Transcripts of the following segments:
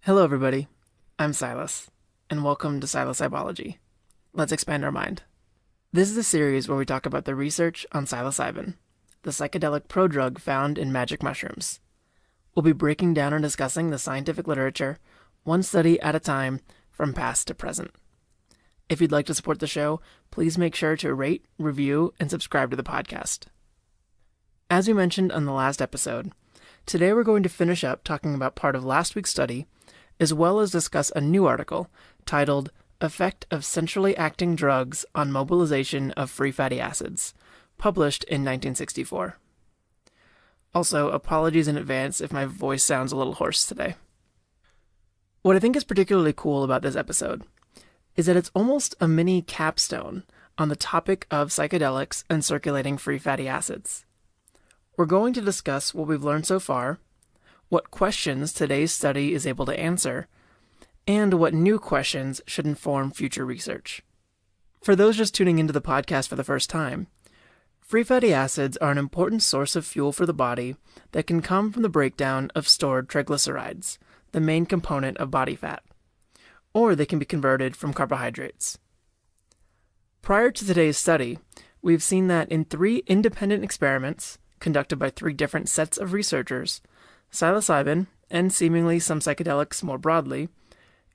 Hello everybody, I'm Silas, and welcome to Psilocybology. Let's expand our mind. This is a series where we talk about the research on psilocybin, the psychedelic prodrug found in magic mushrooms. We'll be breaking down and discussing the scientific literature, one study at a time, from past to present. If you'd like to support the show, please make sure to rate, review, and subscribe to the podcast. As we mentioned on the last episode, today we're going to finish up talking about part of last week's study, as well as discuss a new article titled Effect of Centrally Acting Drugs on Mobilization of Free Fatty Acids, published in 1964. Also, apologies in advance if my voice sounds a little hoarse today. What I think is particularly cool about this episode is that it's almost a mini capstone on the topic of psychedelics and circulating free fatty acids. We're going to discuss what we've learned so far, what questions today's study is able to answer, and what new questions should inform future research. For those just tuning into the podcast for the first time, free fatty acids are an important source of fuel for the body that can come from the breakdown of stored triglycerides, the main component of body fat, or they can be converted from carbohydrates. Prior to today's study, we've seen that in 3 independent experiments conducted by 3 different sets of researchers, psilocybin, and seemingly some psychedelics more broadly,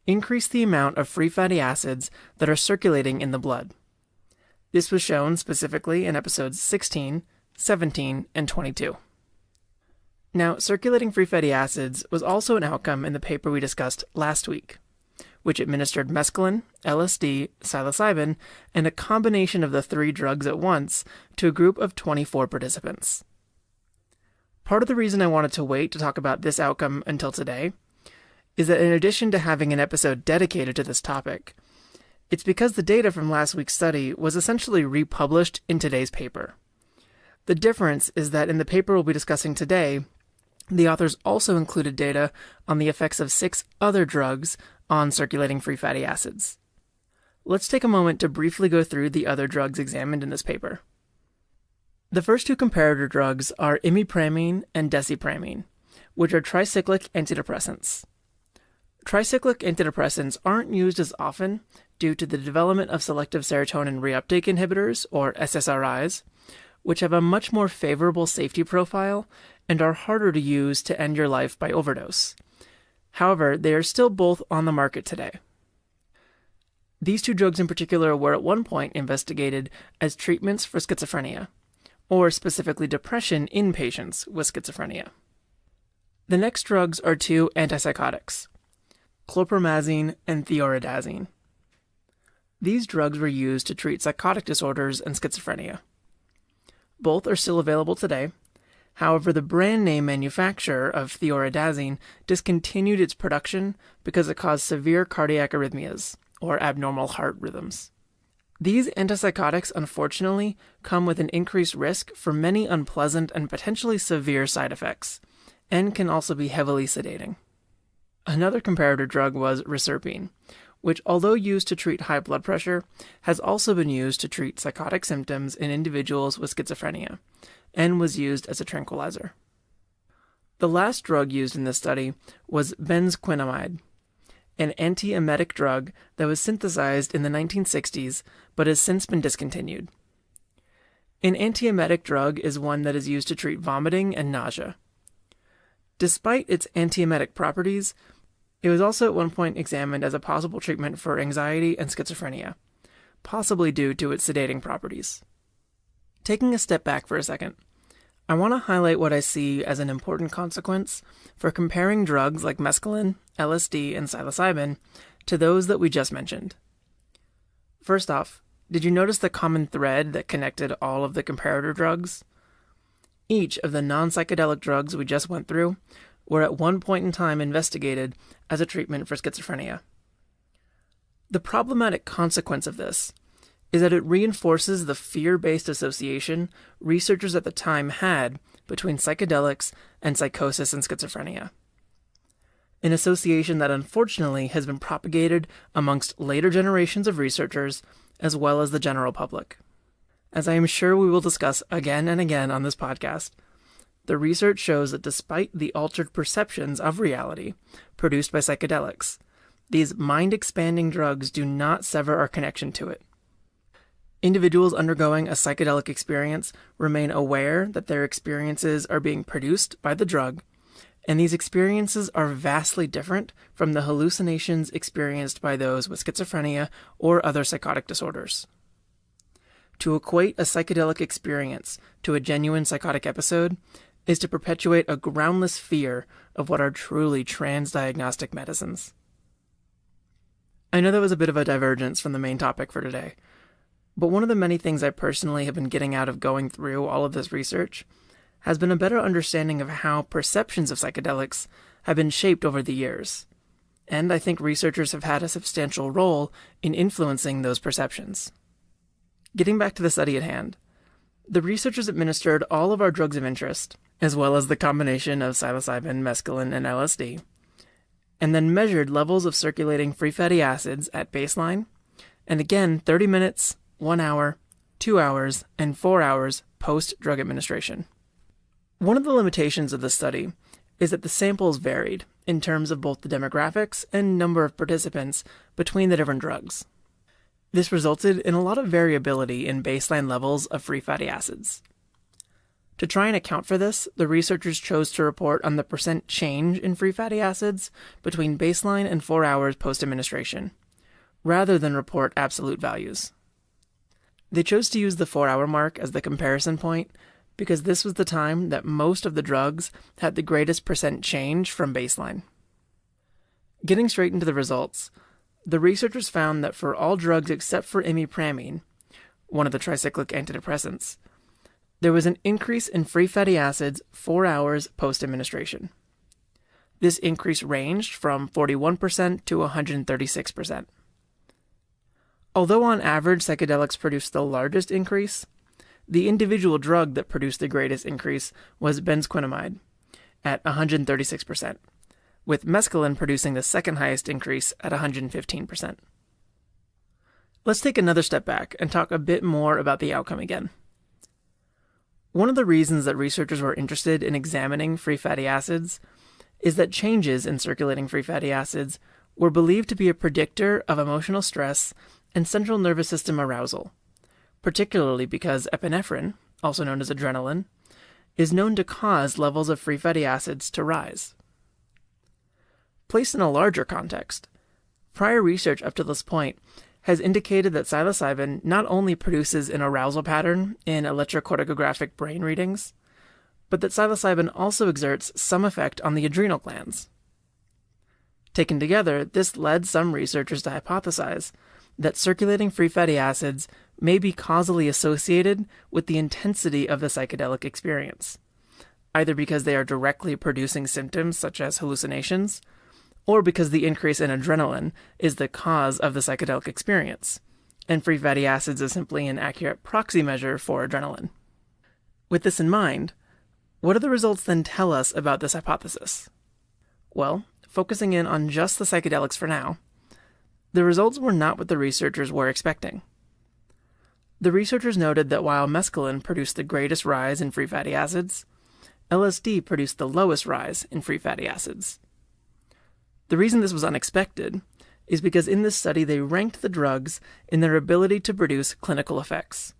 increase the amount of free fatty acids that are circulating in the blood. This was shown specifically in episodes 16, 17, and 22. Now, circulating free fatty acids was also an outcome in the paper we discussed last week, which administered mescaline, LSD, psilocybin, and a combination of the 3 drugs at once to a group of 24 participants. Part of the reason I wanted to wait to talk about this outcome until today is that in addition to having an episode dedicated to this topic, it's because the data from last week's study was essentially republished in today's paper. The difference is that in the paper we'll be discussing today, the authors also included data on the effects of 6 other drugs on circulating free fatty acids. Let's take a moment to briefly go through the other drugs examined in this paper. The first 2 comparator drugs are imipramine and desipramine, which are tricyclic antidepressants. Tricyclic antidepressants aren't used as often due to the development of selective serotonin reuptake inhibitors, or SSRIs, which have a much more favorable safety profile and are harder to use to end your life by overdose. However, they are still both on the market today. These 2 drugs in particular were at one point investigated as treatments for schizophrenia, or specifically depression in patients with schizophrenia. The next drugs are 2 antipsychotics, chlorpromazine and thioridazine. These drugs were used to treat psychotic disorders and schizophrenia. Both are still available today. However, the brand name manufacturer of thioridazine discontinued its production because it caused severe cardiac arrhythmias, or abnormal heart rhythms. These antipsychotics, unfortunately, come with an increased risk for many unpleasant and potentially severe side effects, and can also be heavily sedating. Another comparator drug was reserpine, which, although used to treat high blood pressure, has also been used to treat psychotic symptoms in individuals with schizophrenia, and was used as a tranquilizer. The last drug used in this study was benzoquinamide, an antiemetic drug that was synthesized in the 1960s but has since been discontinued. An antiemetic drug is one that is used to treat vomiting and nausea. Despite its antiemetic properties, it was also at one point examined as a possible treatment for anxiety and schizophrenia, possibly due to its sedating properties. Taking a step back for a second, I want to highlight what I see as an important consequence for comparing drugs like mescaline, LSD, and psilocybin to those that we just mentioned. First off, did you notice the common thread that connected all of the comparator drugs? Each of the non-psychedelic drugs we just went through were at one point in time investigated as a treatment for schizophrenia. The problematic consequence of this is that it reinforces the fear-based association researchers at the time had between psychedelics and psychosis and schizophrenia. An association that unfortunately has been propagated amongst later generations of researchers as well as the general public. As I am sure we will discuss again and again on this podcast, the research shows that despite the altered perceptions of reality produced by psychedelics, these mind-expanding drugs do not sever our connection to it. Individuals undergoing a psychedelic experience remain aware that their experiences are being produced by the drug, and these experiences are vastly different from the hallucinations experienced by those with schizophrenia or other psychotic disorders. To equate a psychedelic experience to a genuine psychotic episode is to perpetuate a groundless fear of what are truly transdiagnostic medicines. I know that was a bit of a divergence from the main topic for today, but one of the many things I personally have been getting out of going through all of this research has been a better understanding of how perceptions of psychedelics have been shaped over the years, and I think researchers have had a substantial role in influencing those perceptions. Getting back to the study at hand, the researchers administered all of our drugs of interest, as well as the combination of psilocybin, mescaline, and LSD, and then measured levels of circulating free fatty acids at baseline, and again 30 minutes, 1 hour, 2 hours, and 4 hours post-drug administration. One of the limitations of this study is that the samples varied in terms of both the demographics and number of participants between the different drugs. This resulted in a lot of variability in baseline levels of free fatty acids. To try and account for this, the researchers chose to report on the percent change in free fatty acids between baseline and 4 hours post-administration, rather than report absolute values. They chose to use the 4-hour mark as the comparison point because this was the time that most of the drugs had the greatest percent change from baseline. Getting straight into the results, the researchers found that for all drugs except for imipramine, one of the tricyclic antidepressants, there was an increase in free fatty acids 4 hours post-administration. This increase ranged from 41% to 136%. Although on average psychedelics produced the largest increase, the individual drug that produced the greatest increase was benzoquinamide at 136%, with mescaline producing the second highest increase at 115%. Let's take another step back and talk a bit more about the outcome again. One of the reasons that researchers were interested in examining free fatty acids is that changes in circulating free fatty acids were believed to be a predictor of emotional stress and central nervous system arousal, particularly because epinephrine, also known as adrenaline, is known to cause levels of free fatty acids to rise. Placed in a larger context, prior research up to this point has indicated that psilocybin not only produces an arousal pattern in electrocardiographic brain readings, but that psilocybin also exerts some effect on the adrenal glands. Taken together, this led some researchers to hypothesize that circulating free fatty acids may be causally associated with the intensity of the psychedelic experience, either because they are directly producing symptoms such as hallucinations, or because the increase in adrenaline is the cause of the psychedelic experience, and free fatty acids is simply an accurate proxy measure for adrenaline. With this in mind, what do the results then tell us about this hypothesis? Well, focusing in on just the psychedelics for now, the results were not what the researchers were expecting. The researchers noted that while mescaline produced the greatest rise in free fatty acids, LSD produced the lowest rise in free fatty acids. The reason this was unexpected is because in this study they ranked the drugs in their ability to produce clinical effects.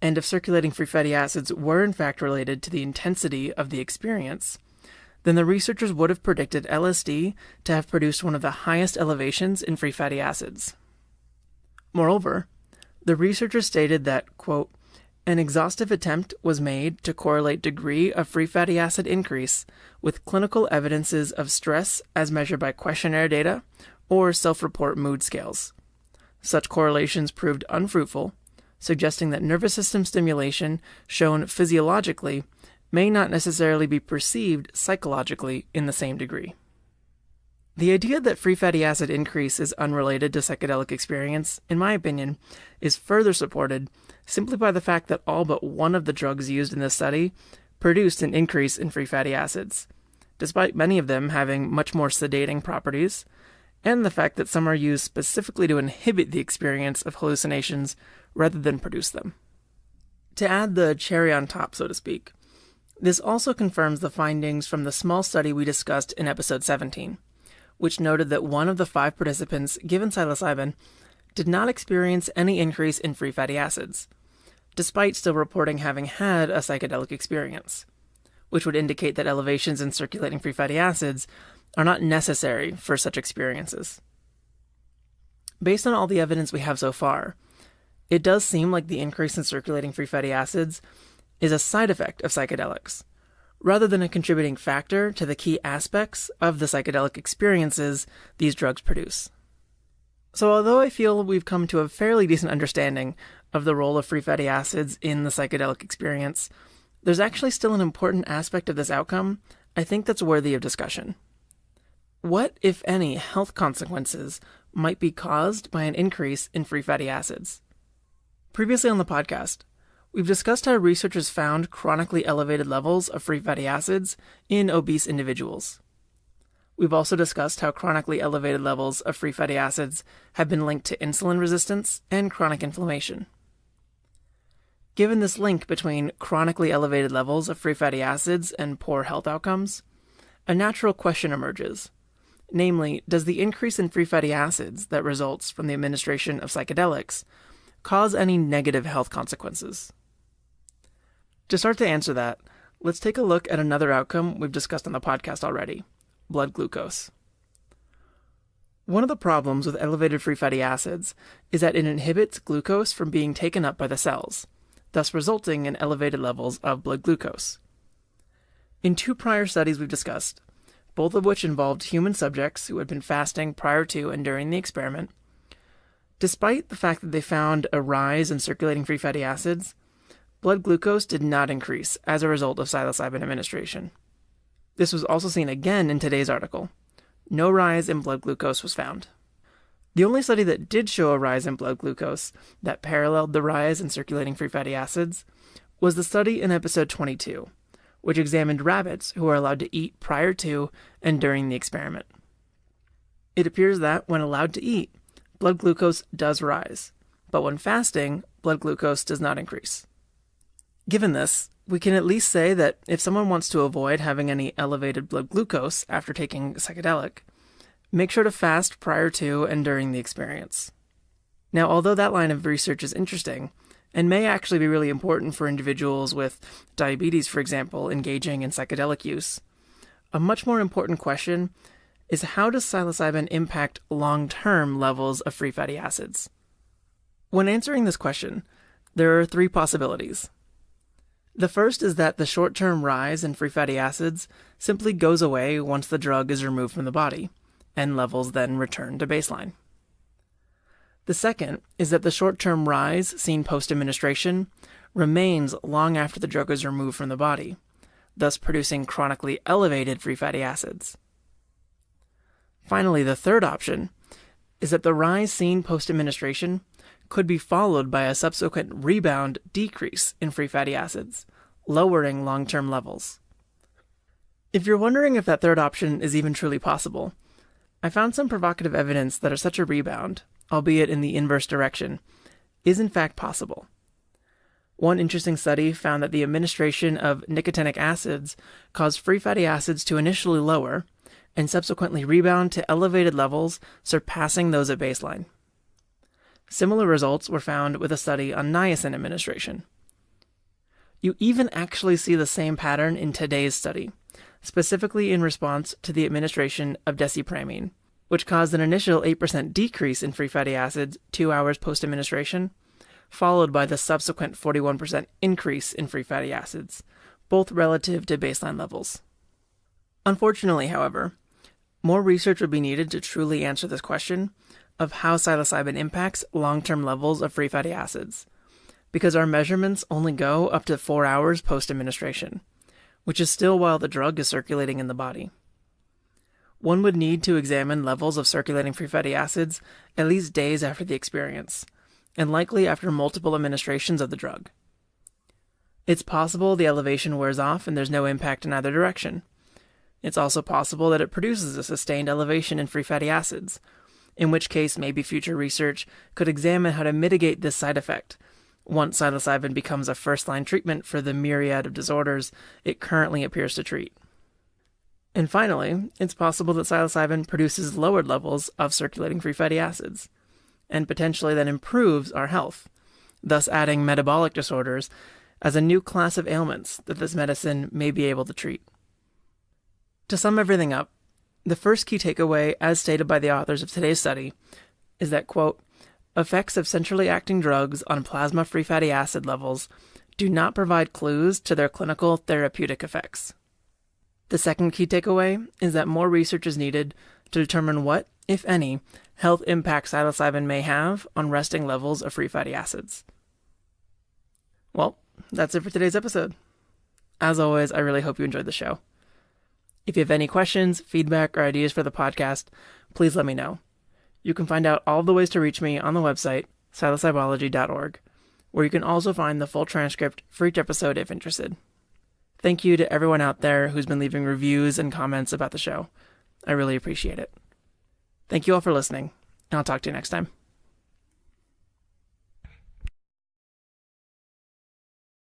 And if circulating free fatty acids were in fact related to the intensity of the experience, then the researchers would have predicted LSD to have produced one of the highest elevations in free fatty acids. Moreover, the researchers stated that, quote, an exhaustive attempt was made to correlate degree of free fatty acid increase with clinical evidences of stress as measured by questionnaire data or self-report mood scales. Such correlations proved unfruitful, suggesting that nervous system stimulation shown physiologically may not necessarily be perceived psychologically in the same degree. The idea that free fatty acid increase is unrelated to psychedelic experience, in my opinion, is further supported simply by the fact that all but one of the drugs used in this study produced an increase in free fatty acids, despite many of them having much more sedating properties, and the fact that some are used specifically to inhibit the experience of hallucinations rather than produce them. To add the cherry on top, so to speak, This also confirms the findings from the small study we discussed in episode 17, which noted that one of the 5 participants given psilocybin did not experience any increase in free fatty acids, despite still reporting having had a psychedelic experience, which would indicate that elevations in circulating free fatty acids are not necessary for such experiences. Based on all the evidence we have so far, it does seem like the increase in circulating free fatty acids is a side effect of psychedelics, rather than a contributing factor to the key aspects of the psychedelic experiences these drugs produce. So although I feel we've come to a fairly decent understanding of the role of free fatty acids in the psychedelic experience, there's actually still an important aspect of this outcome I think that's worthy of discussion. What, if any, health consequences might be caused by an increase in free fatty acids? Previously on the podcast, we've discussed how researchers found chronically elevated levels of free fatty acids in obese individuals. We've also discussed how chronically elevated levels of free fatty acids have been linked to insulin resistance and chronic inflammation. Given this link between chronically elevated levels of free fatty acids and poor health outcomes, a natural question emerges. Namely, does the increase in free fatty acids that results from the administration of psychedelics cause any negative health consequences? To start to answer that, let's take a look at another outcome we've discussed on the podcast already: blood glucose. One of the problems with elevated free fatty acids is that it inhibits glucose from being taken up by the cells, thus resulting in elevated levels of blood glucose. In 2 prior studies we've discussed, both of which involved human subjects who had been fasting prior to and during the experiment, despite the fact that they found a rise in circulating free fatty acids, blood glucose did not increase as a result of psilocybin administration. This was also seen again in today's article. No rise in blood glucose was found. The only study that did show a rise in blood glucose that paralleled the rise in circulating free fatty acids was the study in episode 22, which examined rabbits who were allowed to eat prior to and during the experiment. It appears that, when allowed to eat, blood glucose does rise, but when fasting, blood glucose does not increase. Given this, we can at least say that if someone wants to avoid having any elevated blood glucose after taking a psychedelic, make sure to fast prior to and during the experience. Now, although that line of research is interesting, and may actually be really important for individuals with diabetes, for example, engaging in psychedelic use, a much more important question is, how does psilocybin impact long-term levels of free fatty acids? When answering this question, there are 3 possibilities. The first is that the short-term rise in free fatty acids simply goes away once the drug is removed from the body, and levels then return to baseline. The second is that the short-term rise seen post-administration remains long after the drug is removed from the body, thus producing chronically elevated free fatty acids. Finally, the third option is that the rise seen post-administration could be followed by a subsequent rebound decrease in free fatty acids, lowering long-term levels. If you're wondering if that third option is even truly possible, I found some provocative evidence that such a rebound, albeit in the inverse direction, is in fact possible. One interesting study found that the administration of nicotinic acids caused free fatty acids to initially lower and subsequently rebound to elevated levels surpassing those at baseline. Similar results were found with a study on niacin administration. You even actually see the same pattern in today's study, specifically in response to the administration of desipramine, which caused an initial 8% decrease in free fatty acids 2 hours post-administration, followed by the subsequent 41% increase in free fatty acids, both relative to baseline levels. Unfortunately, however, more research would be needed to truly answer this question of how psilocybin impacts long-term levels of free fatty acids, because our measurements only go up to 4 hours post-administration, which is still while the drug is circulating in the body. One would need to examine levels of circulating free fatty acids at least days after the experience, and likely after multiple administrations of the drug. It's possible the elevation wears off and there's no impact in either direction. It's also possible that it produces a sustained elevation in free fatty acids, in which case maybe future research could examine how to mitigate this side effect, once psilocybin becomes a first-line treatment for the myriad of disorders it currently appears to treat. And finally, it's possible that psilocybin produces lowered levels of circulating free fatty acids, and potentially then improves our health, thus adding metabolic disorders as a new class of ailments that this medicine may be able to treat. To sum everything up, the first key takeaway, as stated by the authors of today's study, is that, quote, effects of centrally acting drugs on plasma free fatty acid levels do not provide clues to their clinical therapeutic effects. The second key takeaway is that more research is needed to determine what, if any, health impacts psilocybin may have on resting levels of free fatty acids. Well, that's it for today's episode. As always, I really hope you enjoyed the show. If you have any questions, feedback, or ideas for the podcast, please let me know. You can find out all of the ways to reach me on the website, psilocybology.org, where you can also find the full transcript for each episode if interested. Thank you to everyone out there who's been leaving reviews and comments about the show. I really appreciate it. Thank you all for listening, and I'll talk to you next time.